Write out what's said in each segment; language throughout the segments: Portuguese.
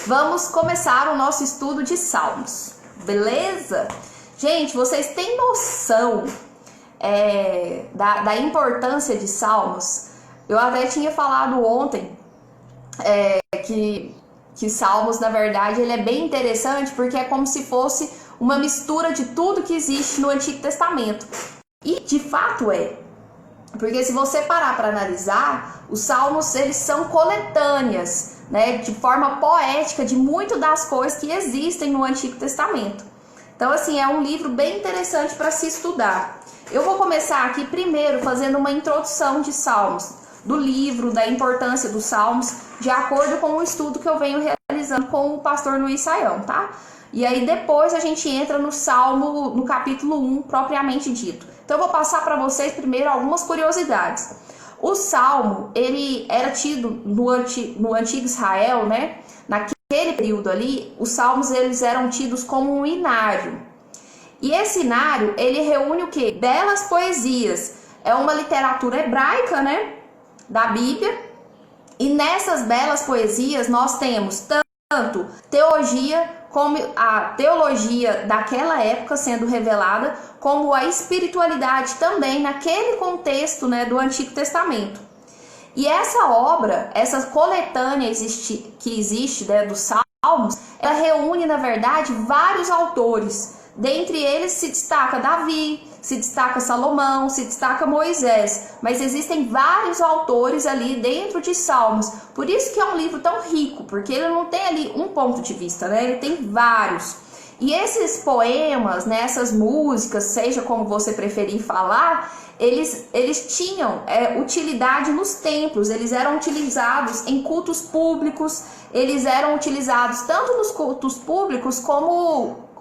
Vamos começar o nosso estudo de Salmos, beleza? Gente, vocês têm noção da importância de Salmos? Eu até tinha falado ontem que Salmos, na verdade, ele é bem interessante porque é como se fosse uma mistura de tudo que existe no Antigo Testamento. E, de fato, é. Porque se você parar para analisar, os Salmos, eles são coletâneas, né, de forma poética de muito das coisas que existem no Antigo Testamento. Então, assim, é um livro bem interessante para se estudar. Eu vou começar aqui primeiro fazendo uma introdução de Salmos, do livro, da importância dos Salmos, de acordo com o estudo que eu venho realizando com o pastor Luiz Saião, tá? E aí depois a gente entra no Salmo, no capítulo 1, propriamente dito. Então eu vou passar para vocês primeiro algumas curiosidades. O Salmo, ele era tido no antigo Israel, né? Naquele período ali, os Salmos eles eram tidos como um inário. E esse inário, ele reúne o quê? Belas poesias. É uma literatura hebraica, né? Da Bíblia. E nessas belas poesias nós temos tanto teologia, como a teologia daquela época sendo revelada, como a espiritualidade também naquele contexto, né, do Antigo Testamento. E essa obra, essa coletânea que existe, né, dos Salmos, ela reúne, na verdade, vários autores. Dentre eles se destaca Davi, se destaca Salomão, se destaca Moisés, mas existem vários autores ali dentro de Salmos. Por isso que é um livro tão rico, porque ele não tem ali um ponto de vista, né? Ele tem vários. E esses poemas, né, essas músicas, seja como você preferir falar, eles tinham utilidade nos templos, eles eram utilizados em cultos públicos, eles eram utilizados tanto nos cultos públicos como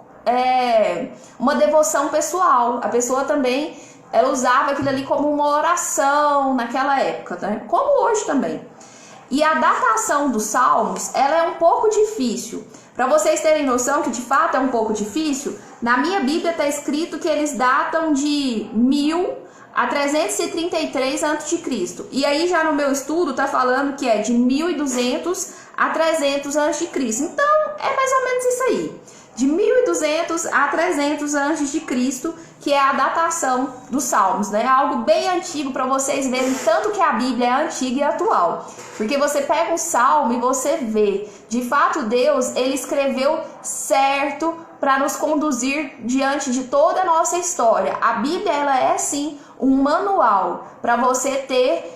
uma devoção pessoal. A pessoa também usava aquilo ali como uma oração naquela época, né? Como hoje também. E a datação dos Salmos, ela é um pouco difícil. Para vocês terem noção que de fato é um pouco difícil, na minha Bíblia está escrito que eles datam de 1000 a 333 a.C. E aí já no meu estudo está falando que é de 1200 a 300 a.C. Então é mais ou menos isso aí. De 1200 a 300 a.C., que é a datação dos Salmos, né? Algo bem antigo para vocês verem tanto que a Bíblia é antiga e atual. Porque você pega um salmo e você vê, de fato Deus, ele escreveu certo para nos conduzir diante de toda a nossa história. A Bíblia, ela é sim um manual para você ter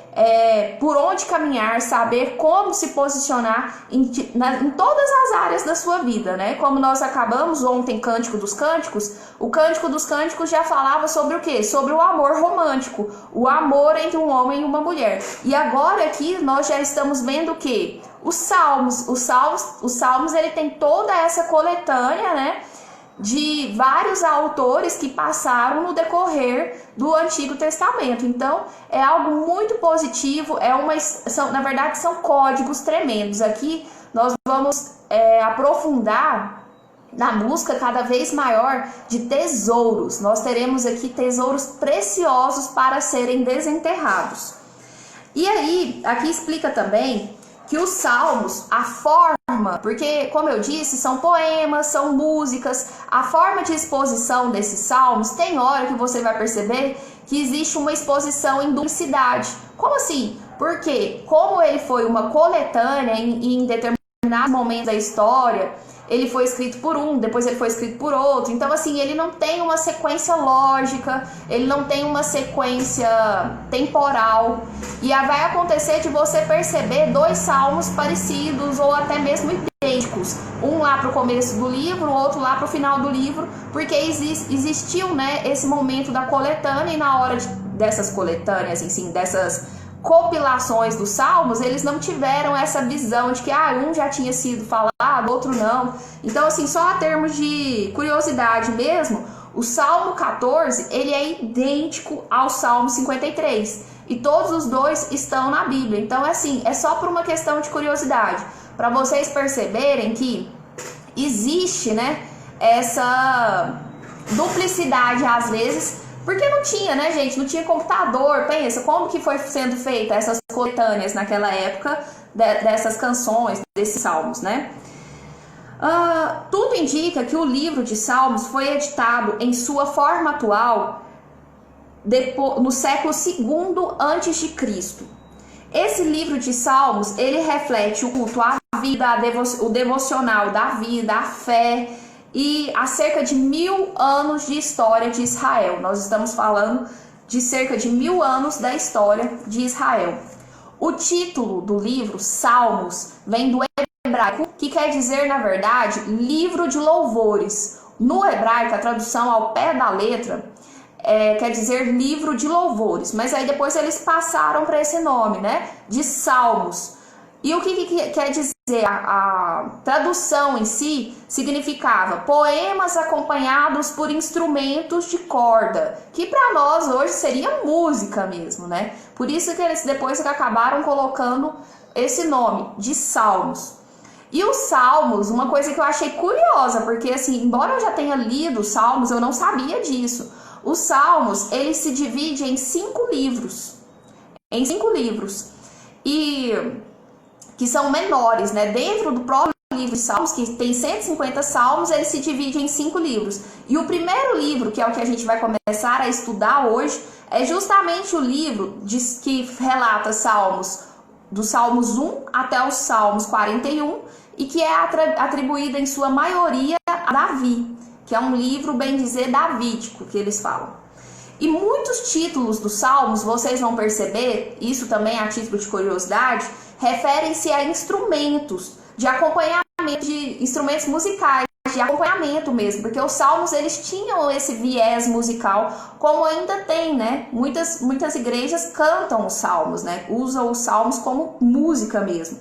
por onde caminhar, saber como se posicionar em todas as áreas da sua vida, né? Como nós acabamos ontem, Cântico dos Cânticos, o Cântico dos Cânticos já falava sobre o quê? Sobre o amor romântico, o amor entre um homem e uma mulher. E agora aqui nós já estamos vendo o quê? Os Salmos, ele tem toda essa coletânea, né, de vários autores que passaram no decorrer do Antigo Testamento. Então é algo muito positivo, na verdade são códigos tremendos. Aqui nós vamos aprofundar na busca cada vez maior de tesouros. Nós teremos aqui tesouros preciosos para serem desenterrados. E aí, aqui explica também que os Salmos, a forma, porque, como eu disse, são poemas, são músicas, a forma de exposição desses Salmos, tem hora que você vai perceber que existe uma exposição em duplicidade. Como assim? Porque, como ele foi uma coletânea em determinados momentos da história, ele foi escrito por um, depois ele foi escrito por outro. Então, assim, ele não tem uma sequência lógica, ele não tem uma sequência temporal. E aí vai acontecer de você perceber dois salmos parecidos ou até mesmo idênticos. Um lá para o começo do livro, o outro lá para o final do livro, porque existiu, né, esse momento da coletânea, e na hora dessas coletâneas, assim, dessas compilações dos salmos, eles não tiveram essa visão de que um já tinha sido falado, outro não. Então, assim, só a termos de curiosidade mesmo, o Salmo 14, ele é idêntico ao Salmo 53. E todos os dois estão na Bíblia. Então, assim, é só por uma questão de curiosidade, para vocês perceberem que existe, né, essa duplicidade às vezes. Porque não tinha, né, gente? Não tinha computador. Pensa, como que foi sendo feita essas coletâneas naquela época dessas canções, desses salmos, né? Tudo indica que o livro de Salmos foi editado em sua forma atual no século II a.C. Esse livro de Salmos, ele reflete o culto à vida, o devocional da vida, a fé e há cerca de 1000 anos de história de Israel. Nós estamos falando de cerca de 1000 anos da história de Israel. O título do livro, Salmos, vem do hebraico, que quer dizer, na verdade, livro de louvores. No hebraico, a tradução ao pé da letra quer dizer livro de louvores, mas aí depois eles passaram para esse nome, né, de Salmos. E o que quer dizer? A tradução em si significava poemas acompanhados por instrumentos de corda, que para nós hoje seria música mesmo, né? Por isso que eles depois acabaram colocando esse nome de Salmos. E os Salmos, uma coisa que eu achei curiosa, porque assim, embora eu já tenha lido os Salmos, eu não sabia disso. Os Salmos, eles se dividem em 5 livros. Em 5 livros. E que são menores, né? Dentro do próprio livro de Salmos, que tem 150 salmos, ele se divide em 5 livros. E o primeiro livro, que é o que a gente vai começar a estudar hoje, é justamente o livro que relata Salmos, dos Salmos 1 até os Salmos 41, e que é atribuída em sua maioria a Davi, que é um livro, bem dizer, davídico, que eles falam. E muitos títulos dos Salmos, vocês vão perceber, isso também a título de curiosidade, referem-se a instrumentos de acompanhamento, de instrumentos musicais, de acompanhamento mesmo, porque os Salmos, eles tinham esse viés musical, como ainda tem, né? Muitas igrejas cantam os Salmos, né? Usam os Salmos como música mesmo.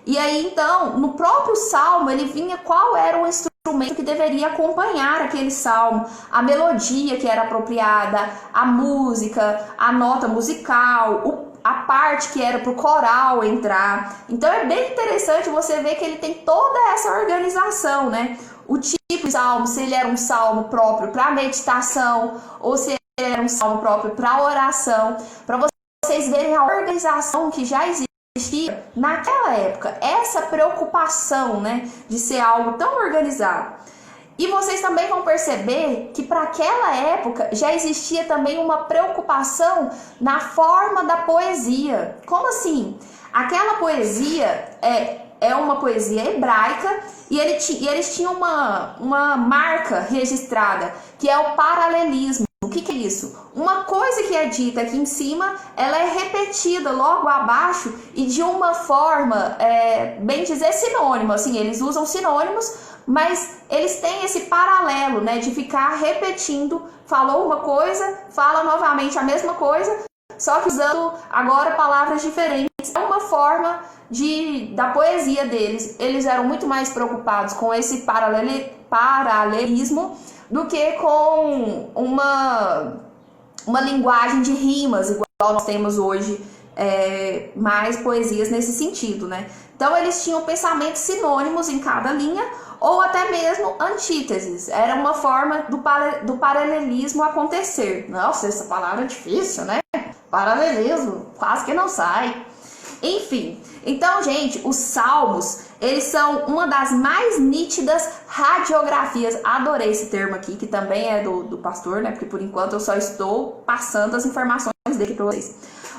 E aí, então, no próprio Salmo, ele vinha qual era o instrumento que deveria acompanhar aquele salmo, a melodia que era apropriada, a música, a nota musical, a parte que era para o coral entrar. Então é bem interessante você ver que ele tem toda essa organização, né? O tipo de salmo, se ele era um salmo próprio para meditação ou se ele era um salmo próprio para oração, para vocês verem a organização que já existia naquela época, essa preocupação, né, de ser algo tão organizado. E vocês também vão perceber que para aquela época já existia também uma preocupação na forma da poesia. Como assim? Aquela poesia é uma poesia hebraica e eles tinham uma marca registrada, que é o paralelismo. O que é isso? Uma coisa que é dita aqui em cima, ela é repetida logo abaixo e de uma forma, bem dizer, sinônima. Assim, eles usam sinônimos, mas eles têm esse paralelo, né, de ficar repetindo. Falou uma coisa, fala novamente a mesma coisa, só que usando agora palavras diferentes. É uma forma da poesia deles. Eles eram muito mais preocupados com esse paralelismo do que com uma linguagem de rimas, igual nós temos hoje, mais poesias nesse sentido, né? Então eles tinham pensamentos sinônimos em cada linha, ou até mesmo antíteses. Era uma forma do paralelismo acontecer. Nossa, essa palavra é difícil, né? Paralelismo, quase que não sai. Enfim, então, gente, os Salmos, eles são uma das mais nítidas radiografias. Adorei esse termo aqui, que também é do pastor, né? Porque por enquanto eu só estou passando as informações dele para vocês.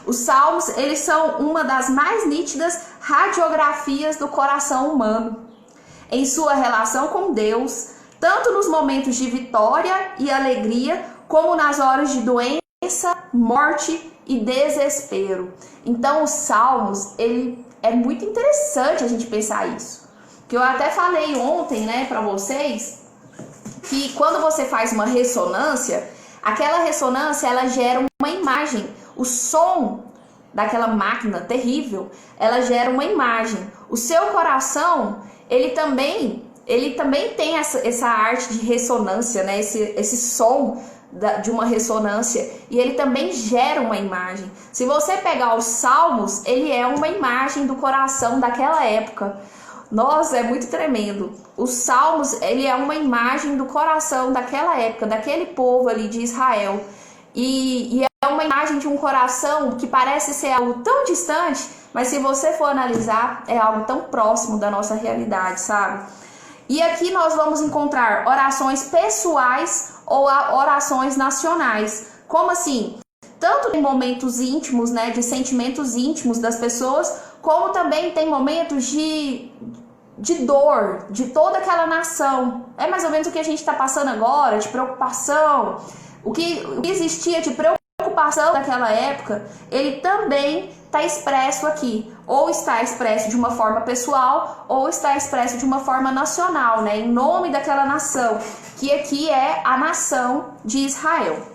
Os Salmos, eles são uma das mais nítidas radiografias do coração humano, em sua relação com Deus, tanto nos momentos de vitória e alegria, como nas horas de doença, morte e desespero. Então, os Salmos, ele é muito interessante a gente pensar isso. Que eu até falei ontem, né, para vocês, que quando você faz uma ressonância, aquela ressonância, ela gera uma imagem. O som daquela máquina terrível, ela gera uma imagem. O seu coração, ele também tem essa arte de ressonância, né, esse som de uma ressonância, e ele também gera uma imagem. Se você pegar os Salmos, ele é uma imagem do coração daquela época. Nossa, é muito tremendo. Os Salmos, ele é uma imagem do coração daquela época, daquele povo ali de Israel. E é uma imagem de um coração que parece ser algo tão distante, mas se você for analisar, é algo tão próximo da nossa realidade, sabe? E aqui nós vamos encontrar orações pessoais ou orações nacionais. Como assim? Tanto em momentos íntimos, né, de sentimentos íntimos das pessoas, como também tem momentos de dor de toda aquela nação. É mais ou menos o que a gente está passando agora, de preocupação. O que existia de preocupação daquela época, ele também está expresso aqui. Ou está expresso de uma forma pessoal, ou está expresso de uma forma nacional, né? Em nome daquela nação, que aqui é a nação de Israel.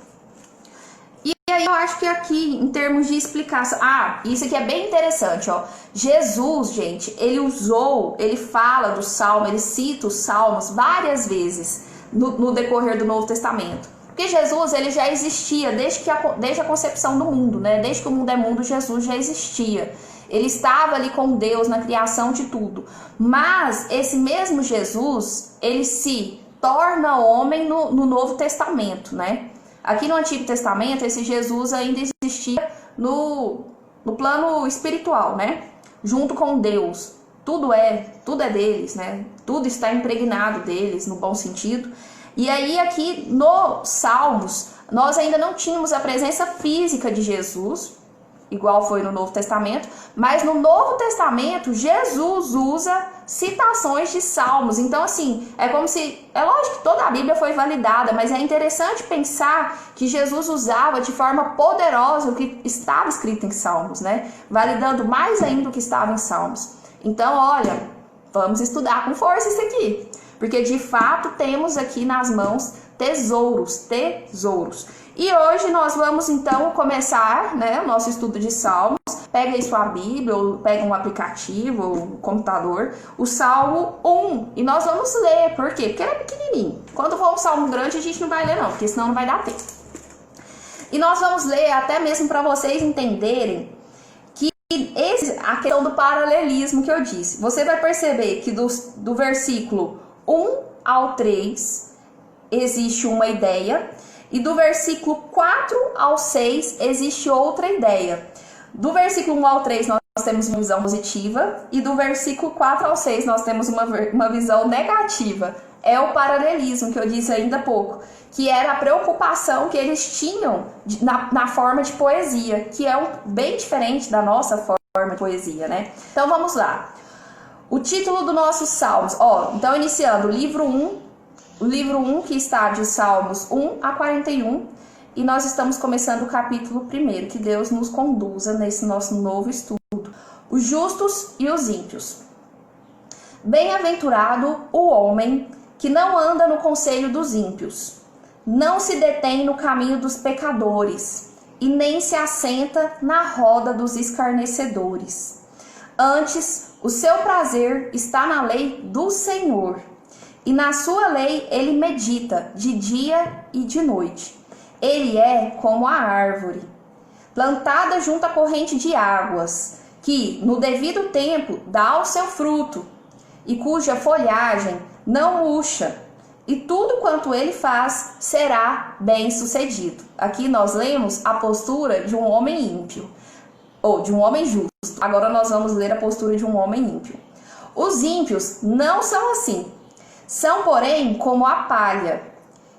E aí eu acho que aqui, em termos de explicação... isso aqui é bem interessante, ó. Jesus, gente, ele fala do Salmo, ele cita os Salmos várias vezes no decorrer do Novo Testamento. Porque Jesus, ele já existia desde a concepção do mundo, né? Desde que o mundo é mundo, Jesus já existia. Ele estava ali com Deus na criação de tudo. Mas esse mesmo Jesus, ele se torna homem no Novo Testamento, né? Aqui no Antigo Testamento, esse Jesus ainda existia no plano espiritual, né? Junto com Deus. Tudo é deles, né? Tudo está impregnado deles, no bom sentido. E aí aqui nos Salmos, nós ainda não tínhamos a presença física de Jesus, igual foi no Novo Testamento, mas no Novo Testamento, Jesus usa citações de Salmos. Então, assim, é como se... É lógico que toda a Bíblia foi validada, mas é interessante pensar que Jesus usava de forma poderosa o que estava escrito em Salmos, né? Validando mais ainda o que estava em Salmos. Então, olha, vamos estudar com força isso aqui, porque de fato temos aqui nas mãos tesouros. E hoje nós vamos então começar, né, o nosso estudo de Salmos. Pega aí sua Bíblia, ou pega um aplicativo, ou um computador, o Salmo 1. E nós vamos ler, por quê? Porque ele é pequenininho. Quando for um salmo grande, a gente não vai ler não, porque senão não vai dar tempo. E nós vamos ler até mesmo para vocês entenderem que a questão do paralelismo que eu disse. Você vai perceber que do versículo 1 ao 3 existe uma ideia, e do versículo 4 ao 6 existe outra ideia. Do versículo 1 ao 3 nós temos uma visão positiva, e do versículo 4 ao 6 nós temos uma visão negativa. É o paralelismo que eu disse ainda há pouco, que era a preocupação que eles tinham na forma de poesia, que é bem diferente da nossa forma de poesia, né? Então vamos lá. O título do nosso Salmos, então iniciando o livro 1, que está de Salmos 1 a 41, e nós estamos começando o capítulo 1, que Deus nos conduza nesse nosso novo estudo. Os justos e os ímpios. Bem-aventurado o homem que não anda no conselho dos ímpios, não se detém no caminho dos pecadores, e nem se assenta na roda dos escarnecedores. Antes, o seu prazer está na lei do Senhor, e na sua lei ele medita de dia e de noite. Ele é como a árvore, plantada junto à corrente de águas, que no devido tempo dá o seu fruto, e cuja folhagem não murcha, e tudo quanto ele faz será bem sucedido. Aqui nós lemos a postura de um homem ímpio, ou de um homem justo. Agora nós vamos ler a postura de um homem ímpio. Os ímpios não são assim. São, porém, como a palha,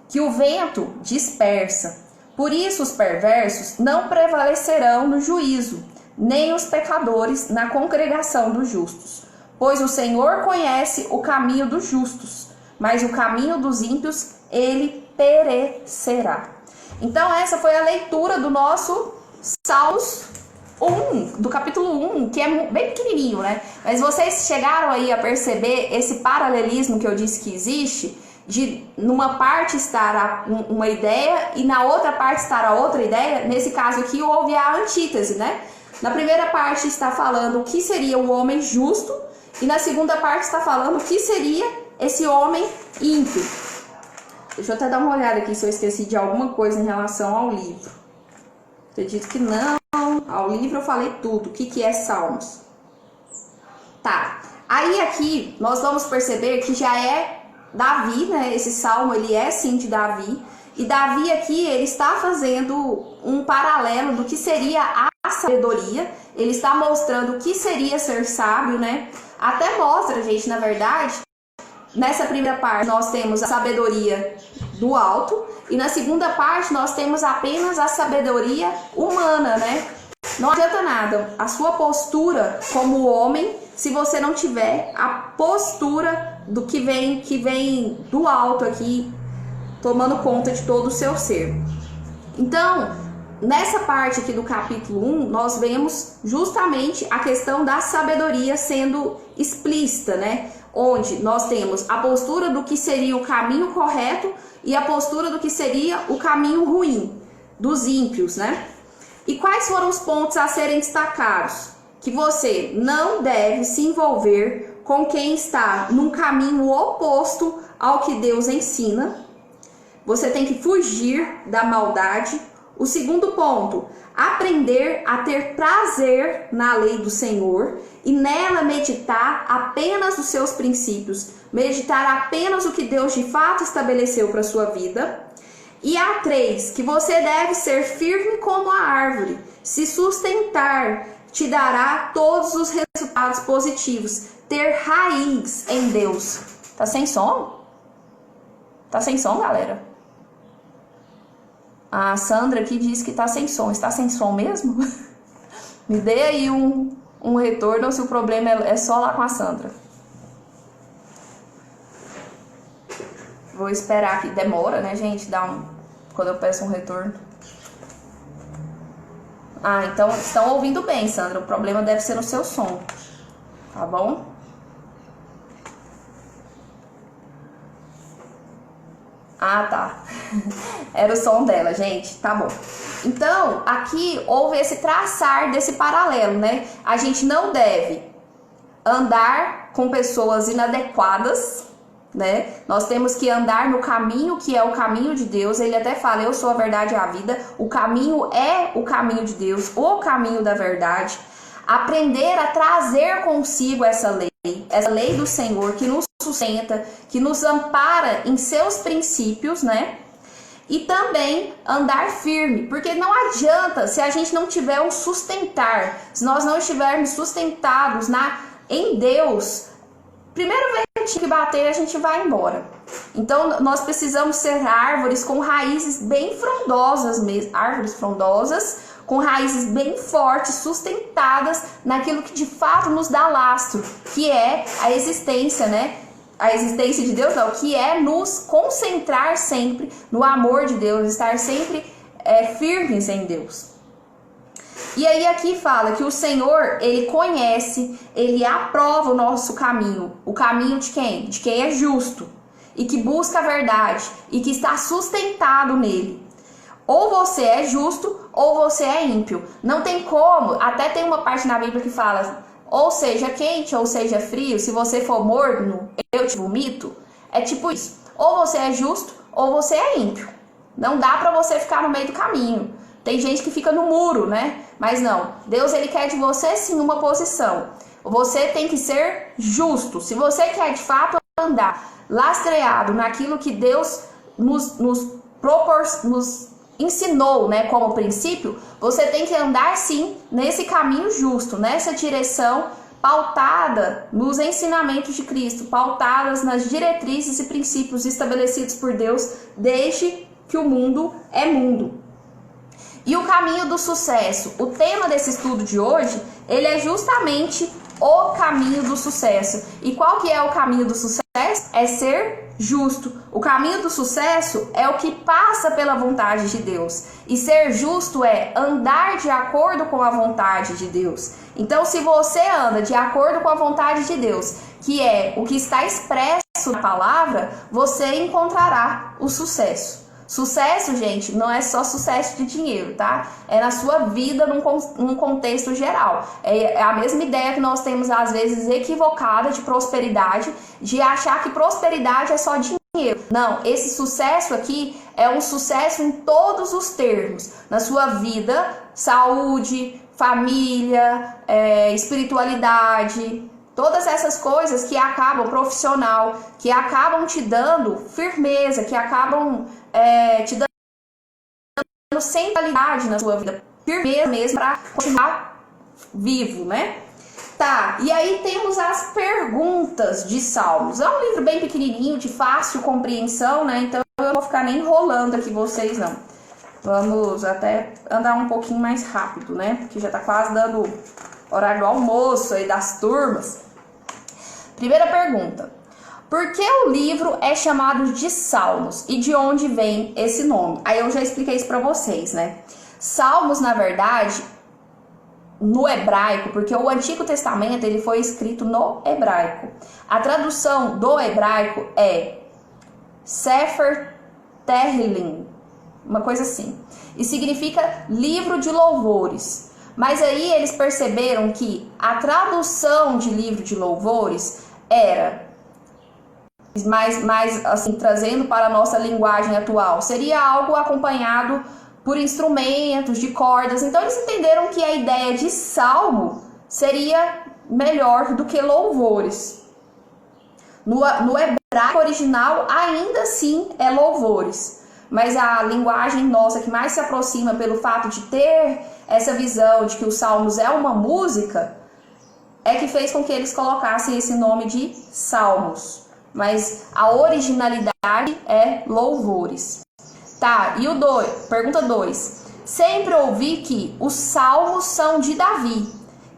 que o vento dispersa. Por isso os perversos não prevalecerão no juízo, nem os pecadores na congregação dos justos. Pois o Senhor conhece o caminho dos justos, mas o caminho dos ímpios ele perecerá. Então essa foi a leitura do nosso Salmos 1, do capítulo 1, que é bem pequenininho, né? Mas vocês chegaram aí a perceber esse paralelismo que eu disse que existe, de numa parte estar uma ideia e na outra parte estar a outra ideia? Nesse caso aqui houve a antítese, né? Na primeira parte está falando o que seria o homem justo, e na segunda parte está falando o que seria esse homem ímpio. Deixa eu até dar uma olhada aqui se eu esqueci de alguma coisa em relação ao livro. Acredito que não. Ao livro eu falei tudo. O que é Salmos? Tá. Aí aqui nós vamos perceber que já é Davi, né? Esse salmo ele é sim de Davi. E Davi aqui ele está fazendo um paralelo do que seria a sabedoria. Ele está mostrando o que seria ser sábio, né? Até mostra, gente, na verdade, nessa primeira parte nós temos a sabedoria do alto e na segunda parte nós temos apenas a sabedoria humana, né? Não adianta nada a sua postura como homem se você não tiver a postura do que vem do alto aqui, tomando conta de todo o seu ser. Então, nessa parte aqui do capítulo 1, nós vemos justamente a questão da sabedoria sendo explícita, né? Onde nós temos a postura do que seria o caminho correto e a postura do que seria o caminho ruim, dos ímpios, né? E quais foram os pontos a serem destacados? Que você não deve se envolver com quem está num caminho oposto ao que Deus ensina. Você tem que fugir da maldade. O segundo ponto, aprender a ter prazer na lei do Senhor e nela meditar apenas os seus princípios, meditar apenas o que Deus de fato estabeleceu para a sua vida. E a 3, que você deve ser firme como a árvore, se sustentar, te dará todos os resultados positivos, ter raiz em Deus. Tá sem som? Tá sem som, galera? A Sandra aqui diz que tá sem som. Está sem som mesmo? Me dê aí um retorno se o problema é só lá com a Sandra. Vou esperar aqui. Demora, né, gente? Quando eu peço um retorno. Ah, então estão ouvindo bem, Sandra. O problema deve ser no seu som. Tá bom? Ah, tá. Era o som dela, gente. Tá bom. Então, aqui houve esse traçar desse paralelo, né? A gente não deve andar com pessoas inadequadas, né? Nós temos que andar no caminho que é o caminho de Deus. Ele até fala, eu sou a verdade e a vida. O caminho é o caminho de Deus, o caminho da verdade. Aprender a trazer consigo essa lei do Senhor que nos sustenta, que nos ampara em seus princípios, né? E também andar firme, porque não adianta se a gente não tiver um sustentar, se nós não estivermos sustentados em Deus, primeiro vento que bater a gente vai embora. Então nós precisamos ser árvores com raízes bem frondosas mesmo, árvores frondosas, com raízes bem fortes, sustentadas naquilo que de fato nos dá lastro, que é a existência, né? A existência de Deus não, que é nos concentrar sempre no amor de Deus, estar sempre firmes em Deus. E aí aqui fala que o Senhor, Ele conhece, Ele aprova o nosso caminho. O caminho de quem? De quem é justo e que busca a verdade e que está sustentado nele. Ou você é justo ou você é ímpio. Não tem como, até tem uma parte na Bíblia que fala, ou seja quente ou seja frio, se você for morno, eu te vomito. É tipo isso. Ou você é justo ou você é ímpio. Não dá pra você ficar no meio do caminho. Tem gente que fica no muro, né? Mas não. Deus, Ele quer de você sim uma posição. Você tem que ser justo. Se você quer de fato andar lastreado naquilo que Deus nos ensinou, né, como princípio, você tem que andar sim nesse caminho justo, nessa direção pautada nos ensinamentos de Cristo, pautadas nas diretrizes e princípios estabelecidos por Deus desde que o mundo é mundo. E o caminho do sucesso, o tema desse estudo de hoje, ele é justamente o caminho do sucesso. E qual que é o caminho do sucesso? É ser justo. O caminho do sucesso é o que passa pela vontade de Deus. E ser justo é andar de acordo com a vontade de Deus. Então, se você anda de acordo com a vontade de Deus, que é o que está expresso na palavra, você encontrará o sucesso. Sucesso, gente, não é só sucesso de dinheiro, tá? É na sua vida num contexto geral. É a mesma ideia que nós temos, às vezes, equivocada de prosperidade, de achar que prosperidade é só dinheiro. Não, esse sucesso aqui é um sucesso em todos os termos. Na sua vida, saúde, família, espiritualidade, todas essas coisas que acabam, profissional, que acabam te dando firmeza, que acabam te dando centralidade na sua vida, firmeza mesmo para continuar vivo, né? Tá, e aí temos as perguntas de Salmos. É um livro bem pequenininho, de fácil compreensão, né? Então eu não vou ficar nem enrolando aqui vocês, não. Vamos até andar um pouquinho mais rápido, né? Porque já tá quase dando horário do almoço aí das turmas. Primeira pergunta. Por que o livro é chamado de Salmos? E de onde vem esse nome? Aí eu já expliquei isso pra vocês, né? Salmos, na verdade, no hebraico, porque o Antigo Testamento ele foi escrito no hebraico. A tradução do hebraico é Sefer Tehillim, uma coisa assim. E significa livro de louvores. Mas aí eles perceberam que a tradução de livro de louvores era mais assim, trazendo para a nossa linguagem atual, seria algo acompanhado por instrumentos, de cordas. Então eles entenderam que a ideia de salmo seria melhor do que louvores. No hebraico original ainda assim é louvores, mas a linguagem nossa que mais se aproxima pelo fato de ter essa visão de que os salmos é uma música, é que fez com que eles colocassem esse nome de salmos. Mas a originalidade é louvores. Tá, e pergunta 2. Sempre ouvi que os salmos são de Davi.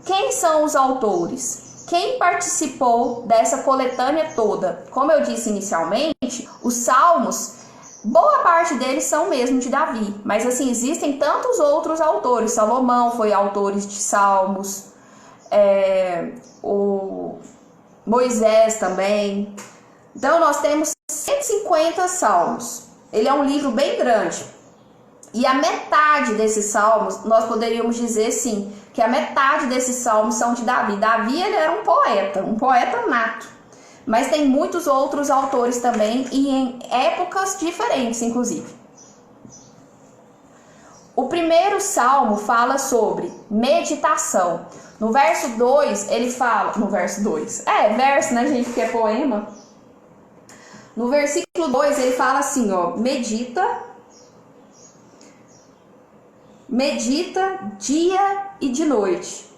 Quem são os autores? Quem participou dessa coletânea toda? Como eu disse inicialmente, os salmos, boa parte deles são mesmo de Davi. Mas assim, existem tantos outros autores. Salomão foi autor de salmos. O Moisés também. Então nós temos 150 salmos. Ele é um livro bem grande. E a metade desses salmos, nós poderíamos dizer sim, que a metade desses salmos são de Davi. Davi ele era um poeta nato. Mas tem muitos outros autores também e em épocas diferentes, inclusive. O primeiro salmo fala sobre meditação. No verso 2, ele fala... No verso 2. Verso, né, gente? Porque é poema. No versículo 2, ele fala assim, ó. Medita dia e de noite.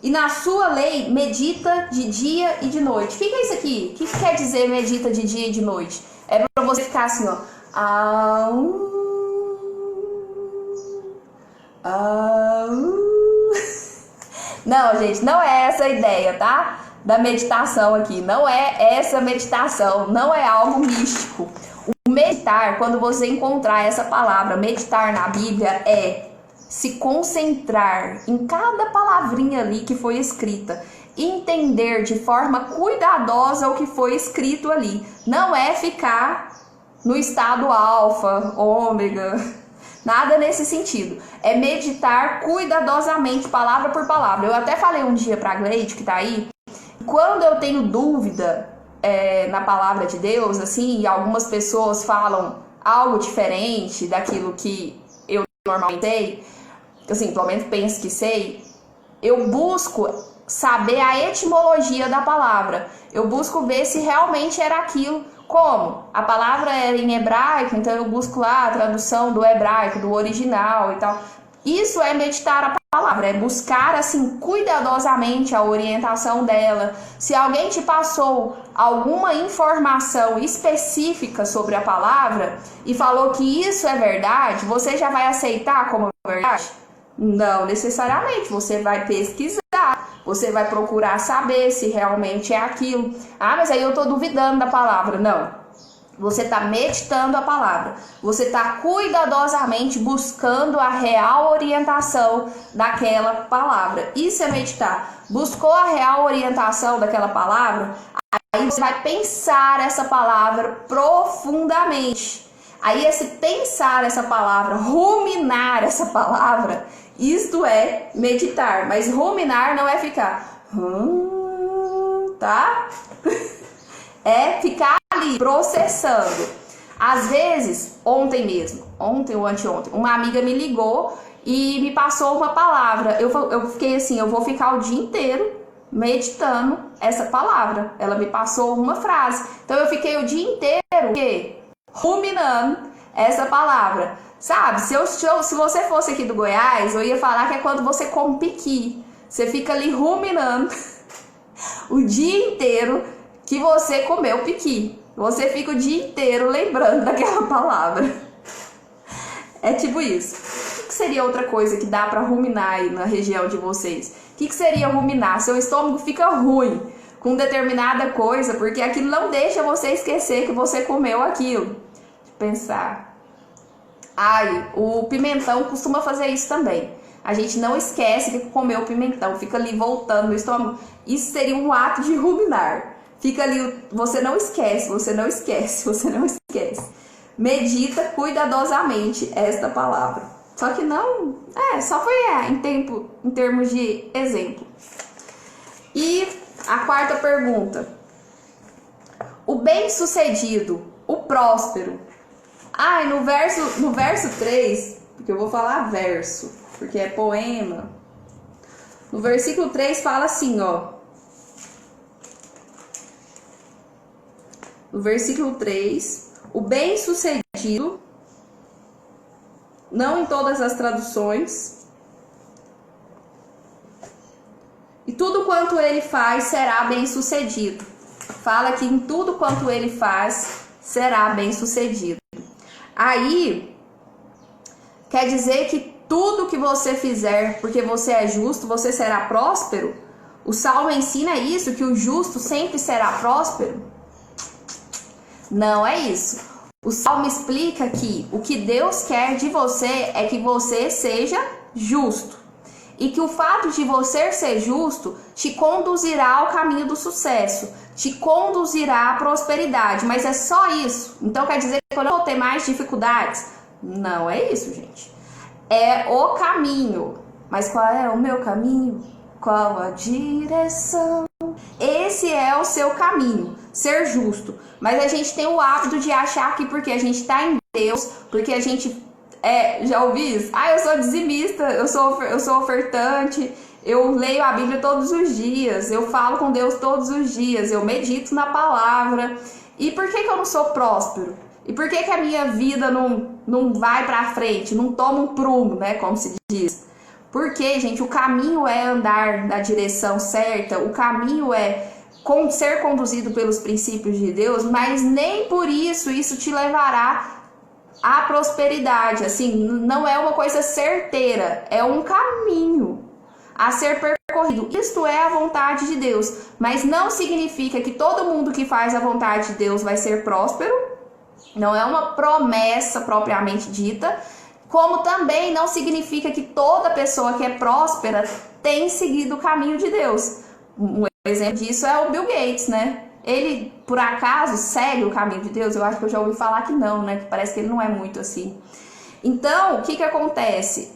E na sua lei, medita de dia e de noite. O que é isso aqui? O que quer dizer medita de dia e de noite? É para você ficar assim, ó. Não, gente, não é essa a ideia, tá? Da meditação aqui. Não é essa meditação. Não é algo místico. O meditar, quando você encontrar essa palavra, meditar na Bíblia, é se concentrar em cada palavrinha ali que foi escrita. Entender de forma cuidadosa o que foi escrito ali. Não é ficar no estado alfa, ômega, nada nesse sentido. É meditar cuidadosamente, palavra por palavra. Eu até falei um dia pra Gleide, que tá aí, quando eu tenho dúvida na palavra de Deus, assim, e algumas pessoas falam algo diferente daquilo que eu normalmente sei, assim, pelo menos penso que sei, eu busco saber a etimologia da palavra. Eu busco ver se realmente era aquilo. Como? A palavra era em hebraico, então eu busco lá a tradução do hebraico, do original e tal. Isso é meditar a palavra, é buscar assim cuidadosamente a orientação dela. Se alguém te passou alguma informação específica sobre a palavra e falou que isso é verdade, você já vai aceitar como verdade? Não necessariamente, você vai pesquisar, você vai procurar saber se realmente é aquilo. Mas aí eu tô duvidando da palavra. Não. Você está meditando a palavra. Você está cuidadosamente buscando a real orientação daquela palavra. Isso é meditar. Buscou a real orientação daquela palavra, aí você vai pensar essa palavra profundamente. Aí esse pensar essa palavra, ruminar essa palavra, isto é meditar. Mas ruminar não é ficar... tá? É ficar ali processando. Às vezes, ontem ou anteontem, uma amiga me ligou e me passou uma palavra. Eu fiquei assim, eu vou ficar o dia inteiro meditando essa palavra. Ela me passou uma frase. Então eu fiquei o dia inteiro ruminando essa palavra. Sabe, se você fosse aqui do Goiás, eu ia falar que é quando você come piqui. Você fica ali ruminando o dia inteiro que você comeu piqui. Você fica o dia inteiro lembrando daquela palavra. É tipo isso. O que seria outra coisa que dá pra ruminar aí na região de vocês? O que seria ruminar? Seu estômago fica ruim com determinada coisa, porque aquilo não deixa você esquecer que você comeu aquilo. Deixa eu pensar. O pimentão costuma fazer isso também. A gente não esquece que comeu pimentão, fica ali voltando no estômago. Isso seria um ato de ruminar. Fica ali, você não esquece, você não esquece, você não esquece. Medita cuidadosamente esta palavra. Só que não, só foi em termos de exemplo. E a quarta pergunta. O bem-sucedido, o próspero. No verso 3, porque eu vou falar verso, porque é poema. No versículo 3 fala assim, ó. No versículo 3, o bem-sucedido, não em todas as traduções, e tudo quanto ele faz será bem-sucedido. Fala que em tudo quanto ele faz será bem-sucedido. Aí, quer dizer que tudo que você fizer, porque você é justo, você será próspero? O Salmo ensina isso, que o justo sempre será próspero? Não é isso. O Salmo explica que o que Deus quer de você é que você seja justo. E que o fato de você ser justo te conduzirá ao caminho do sucesso, te conduzirá à prosperidade. Mas é só isso. Então quer dizer que eu não vou ter mais dificuldades? Não é isso, gente. É o caminho. Mas qual é o meu caminho? Qual a direção? Esse é o seu caminho, ser justo. Mas a gente tem o hábito de achar que porque a gente está em Deus, porque a gente já ouvi isso? Eu sou dizimista, eu sou ofertante, eu leio a Bíblia todos os dias, eu falo com Deus todos os dias, eu medito na palavra. E por que eu não sou próspero? E por que a minha vida não vai pra frente, não toma um prumo, né, como se diz? Porque, gente, o caminho é andar na direção certa, o caminho é ser conduzido pelos princípios de Deus, mas nem por isso te levará à prosperidade. Assim, não é uma coisa certeira, é um caminho a ser percorrido. Isto é a vontade de Deus, mas não significa que todo mundo que faz a vontade de Deus vai ser próspero. Não é uma promessa propriamente dita, como também não significa que toda pessoa que é próspera tem seguido o caminho de Deus. Um exemplo disso é o Bill Gates, né? Ele, por acaso, segue o caminho de Deus? Eu acho que eu já ouvi falar que não, né? Que parece que ele não é muito assim. Então, o que acontece?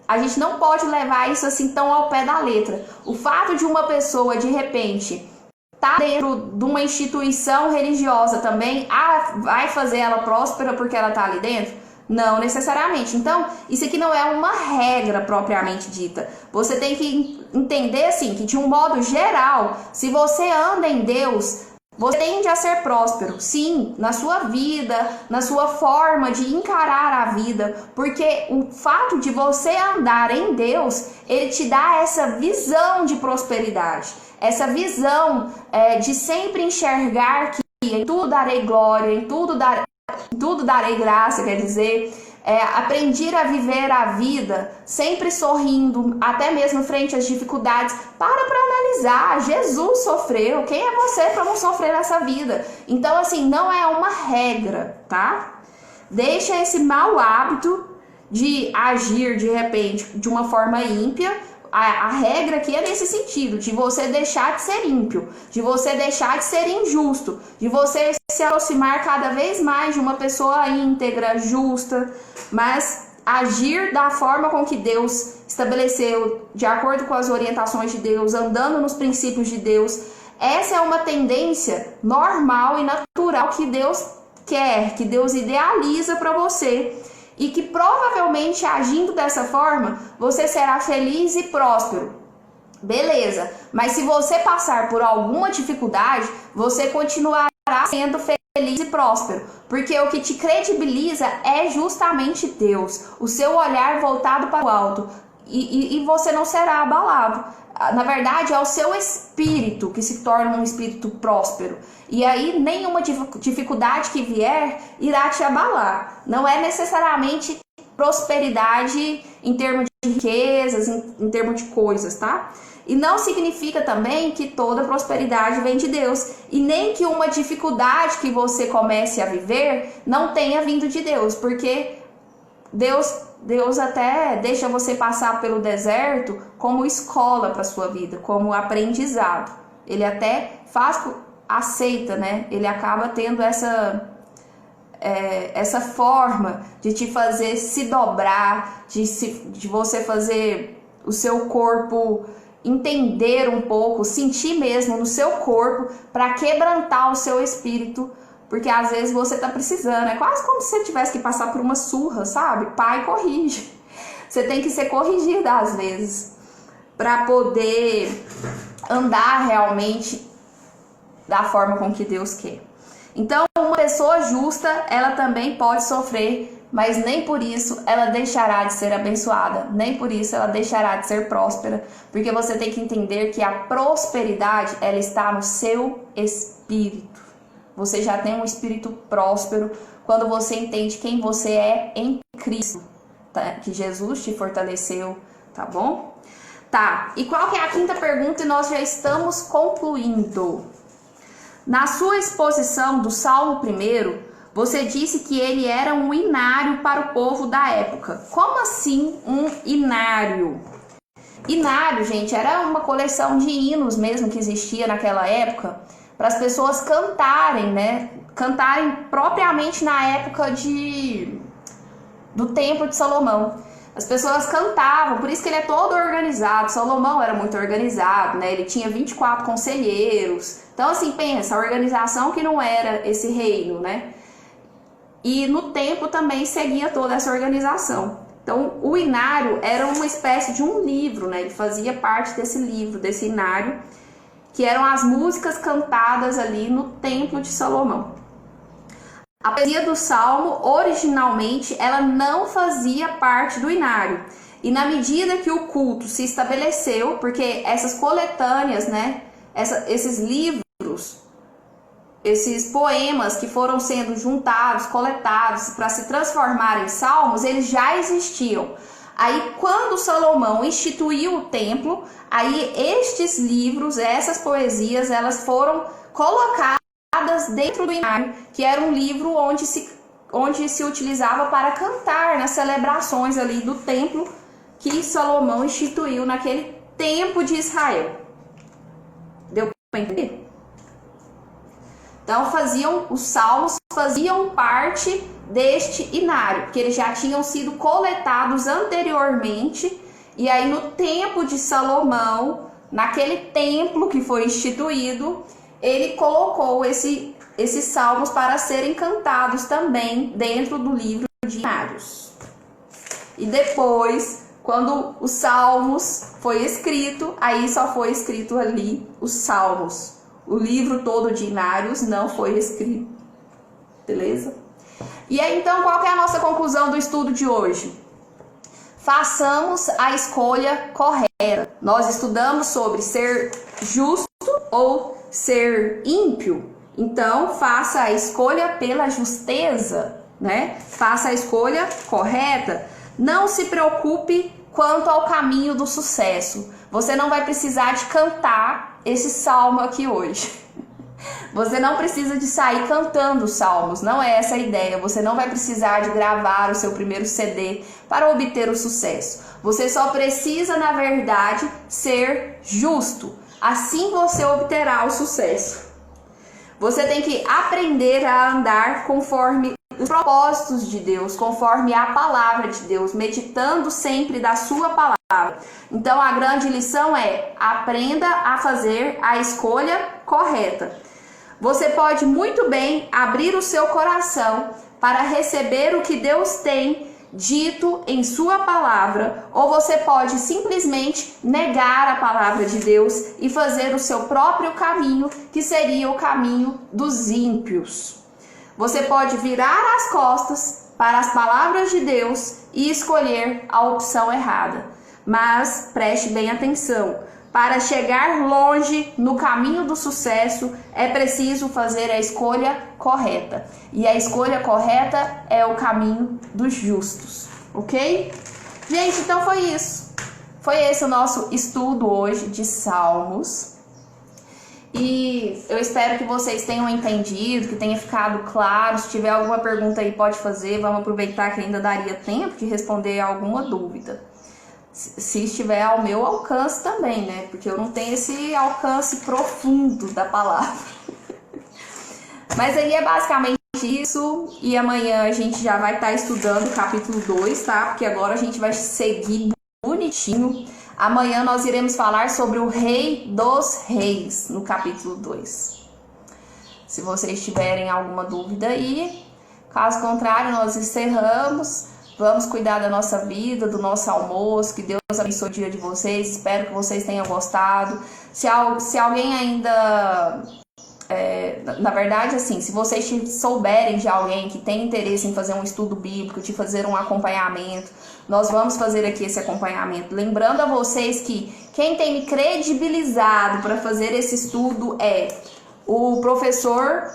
A gente não pode levar isso assim tão ao pé da letra. O fato de uma pessoa, de repente, estar dentro de uma instituição religiosa também, vai fazer ela próspera porque ela está ali dentro? Não necessariamente. Então, isso aqui não é uma regra propriamente dita. Você tem que entender assim, que de um modo geral, se você anda em Deus, você tende a ser próspero, sim, na sua vida, na sua forma de encarar a vida, porque o fato de você andar em Deus, ele te dá essa visão de prosperidade, essa visão de sempre enxergar que em tudo darei glória, em tudo darei graça, quer dizer, aprendi a viver a vida sempre sorrindo, até mesmo frente às dificuldades. Para analisar, Jesus sofreu, quem é você para não sofrer nessa vida? Então, assim, não é uma regra, tá? Deixa esse mau hábito de agir, de repente, de uma forma ímpia. A regra aqui é nesse sentido, de você deixar de ser ímpio, de você deixar de ser injusto, de você se aproximar cada vez mais de uma pessoa íntegra, justa, mas agir da forma com que Deus estabeleceu, de acordo com as orientações de Deus, andando nos princípios de Deus. Essa é uma tendência normal e natural que Deus quer, que Deus idealiza para você. E que provavelmente agindo dessa forma, você será feliz e próspero. Beleza, mas se você passar por alguma dificuldade, você continuará sendo feliz e próspero. Porque o que te credibiliza é justamente Deus. O seu olhar voltado para o alto. E você não será abalado. Na verdade, é o seu espírito que se torna um espírito próspero. E aí, nenhuma dificuldade que vier irá te abalar. Não é necessariamente prosperidade em termos de riquezas, em termos de coisas, tá? E não significa também que toda prosperidade vem de Deus. E nem que uma dificuldade que você comece a viver não tenha vindo de Deus. Porque Deus até deixa você passar pelo deserto como escola para sua vida, como aprendizado. Ele até aceita, né? Ele acaba tendo essa forma de te fazer se dobrar, de você fazer o seu corpo entender um pouco, sentir mesmo no seu corpo, para quebrantar o seu espírito, porque às vezes você tá precisando, é quase como se você tivesse que passar por uma surra, sabe? Pai corrige, você tem que ser corrigida às vezes, para poder andar realmente da forma com que Deus quer. Então, uma pessoa justa, ela também pode sofrer, mas nem por isso ela deixará de ser abençoada, nem por isso ela deixará de ser próspera, porque você tem que entender que a prosperidade, ela está no seu espírito. Você já tem um espírito próspero quando você entende quem você é em Cristo, tá? Que Jesus te fortaleceu, tá bom? Tá, e qual que é a quinta pergunta? E nós já estamos concluindo. Na sua exposição do Salmo 1, você disse que ele era um inário para o povo da época. Como assim um inário? Inário, gente, era uma coleção de hinos mesmo que existia naquela época, para as pessoas cantarem, né? Cantarem propriamente na época do Templo de Salomão. As pessoas cantavam, por isso que ele é todo organizado. Salomão era muito organizado, né? Ele tinha 24 conselheiros. Então, assim, pensa, a organização que não era esse reino, né? E no templo também seguia toda essa organização. Então, o inário era uma espécie de um livro, né? Ele fazia parte desse livro, desse inário, que eram as músicas cantadas ali no Templo de Salomão. A poesia do Salmo, originalmente, ela não fazia parte do inário. E na medida que o culto se estabeleceu, porque essas coletâneas, né? Esses livros, esses poemas que foram sendo juntados, coletados para se transformar em salmos, eles já existiam. Aí, quando Salomão instituiu o templo, aí estes livros, essas poesias, elas foram colocadas dentro do inário, que era um livro onde se utilizava para cantar nas celebrações ali do templo que Salomão instituiu naquele tempo de Israel. Deu para entender? Então, os salmos faziam parte deste inário, porque eles já tinham sido coletados anteriormente, e aí no tempo de Salomão, naquele templo que foi instituído, ele colocou esses salmos para serem cantados também dentro do livro de inários. E depois, quando os salmos foi escrito, aí só foi escrito ali os salmos. O livro todo de inários não foi escrito. Beleza? E aí, então, qual que é a nossa conclusão do estudo de hoje? Façamos a escolha correta. Nós estudamos sobre ser justo ou ser ímpio. Então, faça a escolha pela justeza, né? Faça a escolha correta. Não se preocupe quanto ao caminho do sucesso. Você não vai precisar de cantar esse salmo aqui hoje. Você não precisa de sair cantando os salmos, não é essa a ideia. Você não vai precisar de gravar o seu primeiro CD para obter o sucesso. Você só precisa, na verdade, ser justo. Assim você obterá o sucesso. Você tem que aprender a andar conforme os propósitos de Deus, conforme a palavra de Deus, meditando sempre da sua palavra. Então a grande lição é: aprenda a fazer a escolha correta. Você pode muito bem abrir o seu coração para receber o que Deus tem dito em sua palavra, ou você pode simplesmente negar a palavra de Deus e fazer o seu próprio caminho, que seria o caminho dos ímpios. Você pode virar as costas para as palavras de Deus e escolher a opção errada. Mas preste bem atenção, Para chegar longe no caminho do sucesso, é preciso fazer a escolha correta. E a escolha correta é o caminho dos justos, ok? Gente, então foi isso. Foi esse o nosso estudo hoje de Salmos. E eu espero que vocês tenham entendido, que tenha ficado claro. Se tiver alguma pergunta aí, pode fazer. Vamos aproveitar que ainda daria tempo de responder alguma dúvida. Se estiver ao meu alcance também, né? Porque eu não tenho esse alcance profundo da palavra. Mas aí é basicamente isso. E amanhã a gente já vai estar estudando o capítulo 2, tá? Porque agora a gente vai seguir bonitinho. Amanhã nós iremos falar sobre o Rei dos Reis, no capítulo 2. Se vocês tiverem alguma dúvida aí, caso contrário, nós encerramos. Vamos cuidar da nossa vida, do nosso almoço. Que Deus abençoe o dia de vocês. Espero que vocês tenham gostado. Se alguém ainda... na verdade, assim, se vocês souberem de alguém que tem interesse em fazer um estudo bíblico, de fazer um acompanhamento, nós vamos fazer aqui esse acompanhamento. Lembrando a vocês que quem tem me credibilizado para fazer esse estudo é o professor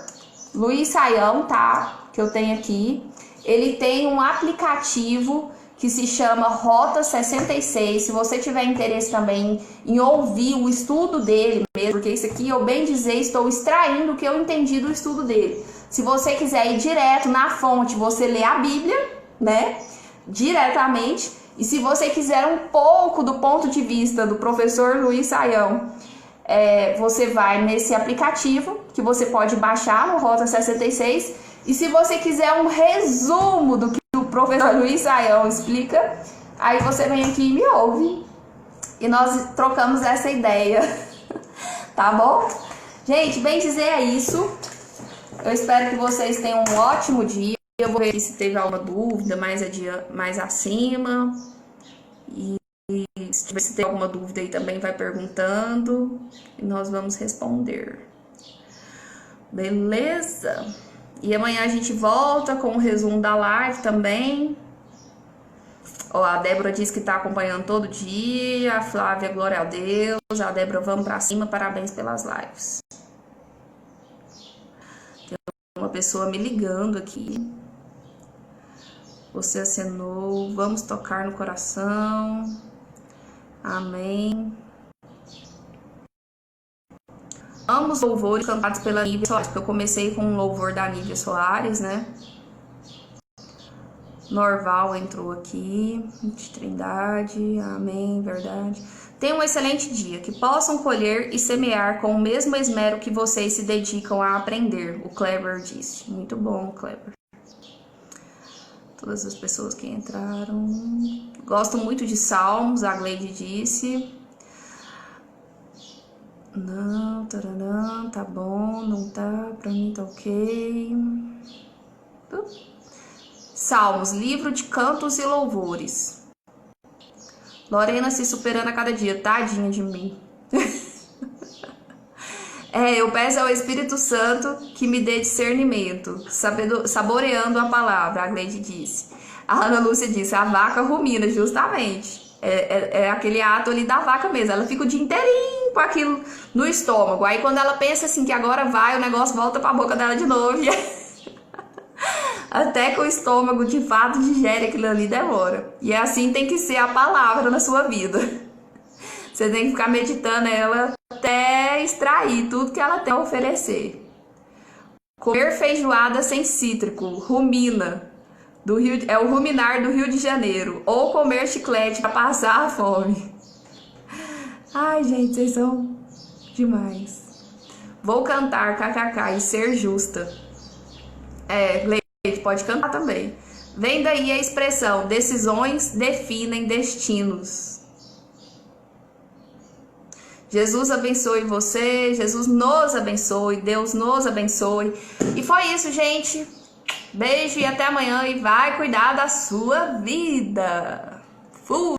Luiz Saião, tá? Que eu tenho aqui. Ele tem um aplicativo que se chama Rota 66. Se você tiver interesse também em ouvir o estudo dele mesmo, porque isso aqui, eu bem dizer, estou extraindo o que eu entendi do estudo dele. Se você quiser ir direto na fonte, você lê a Bíblia, né? Diretamente. E se você quiser um pouco do ponto de vista do professor Luiz Saião, você vai nesse aplicativo, que você pode baixar no Rota 66. E se você quiser um resumo do que o professor Luiz Saião explica, aí você vem aqui e me ouve. E nós trocamos essa ideia. Tá bom? Gente, bem dizer é isso. Eu espero que vocês tenham um ótimo dia. Eu vou ver aqui se teve alguma dúvida mais acima. E se tem alguma dúvida aí também, vai perguntando. E nós vamos responder. Beleza? E amanhã a gente volta com o resumo da live também. Ó, a Débora diz que tá acompanhando todo dia. A Flávia, glória a Deus. A Débora, vamos pra cima. Parabéns pelas lives. Tem uma pessoa me ligando aqui. Você acenou. Vamos tocar no coração. Amém. Ambos louvores cantados pela Nívia Soares, porque eu comecei com um louvor da Nívia Soares, né? Norval entrou aqui, de Trindade, amém, verdade. Tenham um excelente dia, que possam colher e semear com o mesmo esmero que vocês se dedicam a aprender, o Kleber disse. Muito bom, Kleber. Todas as pessoas que entraram. Gosto muito de Salmos, a Gleide disse. Não, taranã, tá bom, não tá, pra mim tá ok. Salmos, livro de cantos e louvores. Lorena se superando a cada dia, tadinha de mim. Eu peço ao Espírito Santo que me dê discernimento, saboreando a palavra, a Gleide disse. A Ana Lúcia disse, a vaca rumina, justamente. É aquele ato ali da vaca mesmo, ela fica o dia inteirinho com aquilo no estômago. Aí quando ela pensa assim que agora vai, o negócio volta pra boca dela de novo. Até que o estômago de fato digere aquilo ali, demora. E assim tem que ser a palavra na sua vida. Você tem que ficar meditando ela até extrair tudo que ela tem a oferecer. Comer feijoada sem cítrico, rumina. É o ruminar do Rio de Janeiro. Ou comer chiclete para passar a fome. Ai, gente, vocês são demais. Vou cantar kkk e ser justa. Gleide, pode cantar também. Vem daí a expressão, decisões definem destinos. Jesus abençoe você, Jesus nos abençoe, Deus nos abençoe. E foi isso, gente. Beijo e até amanhã. E vai cuidar da sua vida. Fui!